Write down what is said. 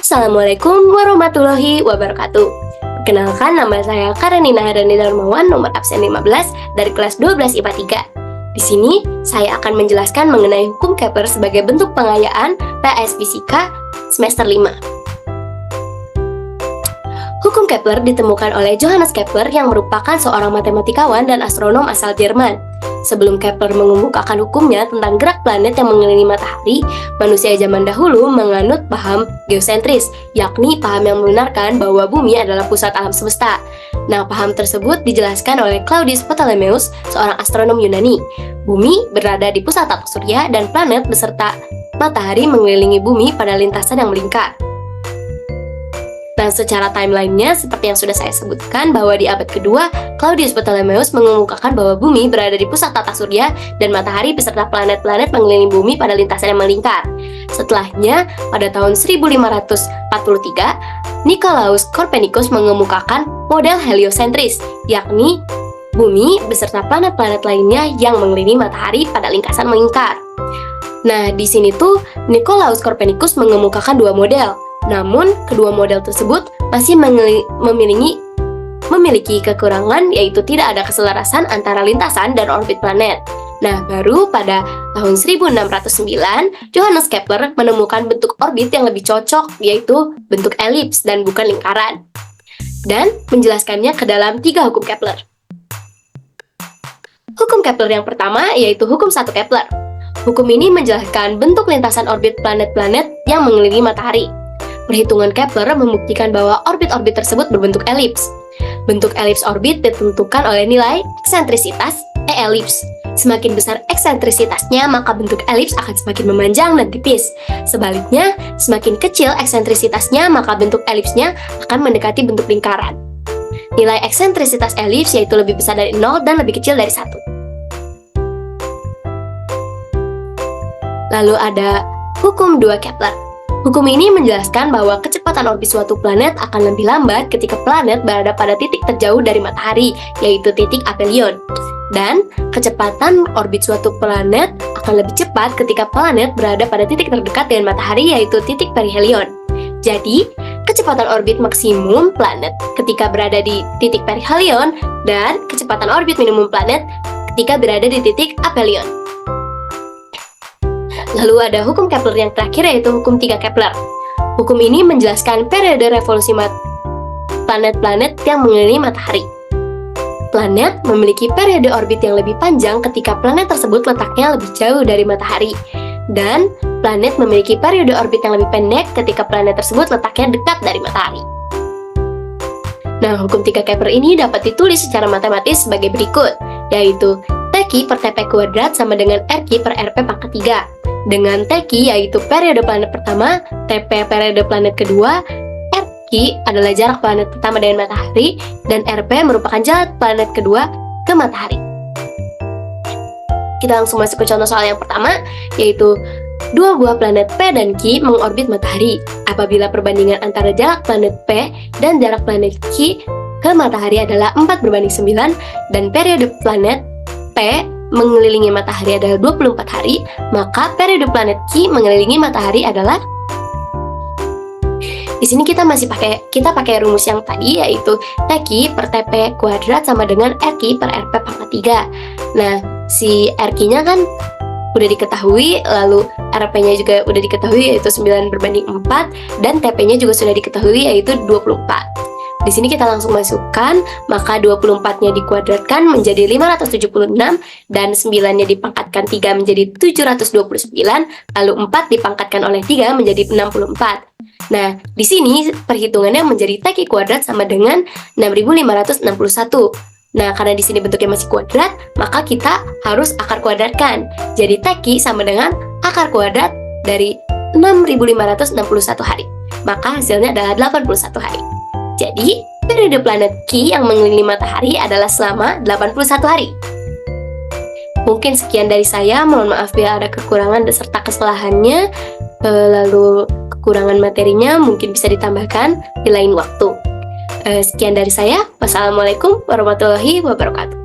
Assalamualaikum warahmatullahi wabarakatuh. Perkenalkan, nama saya Karenina Harani Darmawan, nomor absen 15 dari kelas 12 IPA 3. Di sini, saya akan menjelaskan mengenai hukum Kepler sebagai bentuk pengayaan PS Fisika semester 5. Hukum Kepler ditemukan oleh Johannes Kepler yang merupakan seorang matematikawan dan astronom asal Jerman. Sebelum Kepler mengemukakan hukumnya tentang gerak planet yang mengelilingi matahari, manusia zaman dahulu menganut paham geosentris, yakni paham yang membenarkan bahwa bumi adalah pusat alam semesta. Nah, paham tersebut dijelaskan oleh Claudius Ptolemeus, seorang astronom Yunani. Bumi berada di pusat tata surya dan planet beserta matahari mengelilingi bumi pada lintasan yang melingkar. Nah, secara timeline-nya, seperti yang sudah saya sebutkan, bahwa di abad kedua, Claudius Ptolemeus mengemukakan bahwa bumi berada di pusat tata surya dan matahari beserta planet-planet mengelilingi bumi pada lintasan yang melingkar. Setelahnya, pada tahun 1543, Nicolaus Copernicus mengemukakan model heliosentris, yakni bumi beserta planet-planet lainnya yang mengelilingi matahari pada lintasan melingkar. Nah, di sini tuh Nicolaus Copernicus mengemukakan dua model. Namun, kedua model tersebut masih memiliki kekurangan, yaitu tidak ada keselarasan antara lintasan dan orbit planet. Nah, baru pada tahun 1609, Johannes Kepler menemukan bentuk orbit yang lebih cocok, yaitu bentuk elips dan bukan lingkaran, dan menjelaskannya ke dalam 3 hukum Kepler. Hukum Kepler yang pertama yaitu hukum 1 Kepler. Hukum ini menjelaskan bentuk lintasan orbit planet-planet yang mengelilingi matahari. Perhitungan Kepler membuktikan bahwa orbit-orbit tersebut berbentuk elips. Bentuk elips orbit ditentukan oleh nilai eksentrisitas E elips. Semakin besar eksentrisitasnya, maka bentuk elips akan semakin memanjang dan tipis. Sebaliknya, semakin kecil eksentrisitasnya, maka bentuk elipsnya akan mendekati bentuk lingkaran. Nilai eksentrisitas elips yaitu lebih besar dari 0 dan lebih kecil dari 1. Lalu ada hukum 2 Kepler. Hukum ini menjelaskan bahwa kecepatan orbit suatu planet akan lebih lambat ketika planet berada pada titik terjauh dari matahari, yaitu titik aphelion. Dan kecepatan orbit suatu planet akan lebih cepat ketika planet berada pada titik terdekat dengan matahari, yaitu titik perihelion. Jadi, kecepatan orbit maksimum planet ketika berada di titik perihelion dan kecepatan orbit minimum planet ketika berada di titik aphelion. Lalu ada hukum Kepler yang terakhir yaitu hukum 3 Kepler. Hukum ini menjelaskan periode revolusi planet-planet yang mengelilingi matahari. Planet memiliki periode orbit yang lebih panjang ketika planet tersebut letaknya lebih jauh dari matahari. Dan planet memiliki periode orbit yang lebih pendek ketika planet tersebut letaknya dekat dari matahari. Nah, hukum 3 Kepler ini dapat ditulis secara matematis sebagai berikut, yaitu TQ per TP kuadrat sama dengan RQ per RP pangkat 3. Dengan TQ yaitu periode planet pertama, TP periode planet kedua, RQ adalah jarak planet pertama dengan matahari, dan RP merupakan jarak planet kedua ke matahari. Kita langsung masuk ke contoh soal yang pertama, yaitu dua buah planet P dan Q mengorbit matahari. Apabila perbandingan antara jarak planet P dan jarak planet Q ke matahari adalah 4:9, dan periode planet P mengelilingi matahari adalah 24 hari, maka periode planet Q mengelilingi matahari adalah, di sini kita pakai rumus yang tadi, yaitu TQ per TP kuadrat sama dengan RQ per RP pangkat 3. Nah, si RQ-nya kan udah diketahui, lalu RP-nya juga udah diketahui yaitu 9/4, dan TP-nya juga sudah diketahui yaitu 24. Di sini kita langsung masukkan, maka 24-nya dikuadratkan menjadi 576, dan 9-nya dipangkatkan 3 menjadi 729, lalu 4 dipangkatkan oleh 3 menjadi 64. Nah, di sini perhitungannya menjadi TQ kuadrat sama dengan 6561. Nah, karena di sini bentuknya masih kuadrat, maka kita harus akar kuadratkan. Jadi TQ sama dengan akar kuadrat dari 6561 hari. Maka hasilnya adalah 81 hari. Jadi, periode planet Q yang mengelilingi matahari adalah selama 81 hari. Mungkin sekian dari saya, mohon maaf bila ada kekurangan serta kesalahannya. Lalu kekurangan materinya mungkin bisa ditambahkan di lain waktu. Sekian dari saya. Wassalamualaikum warahmatullahi wabarakatuh.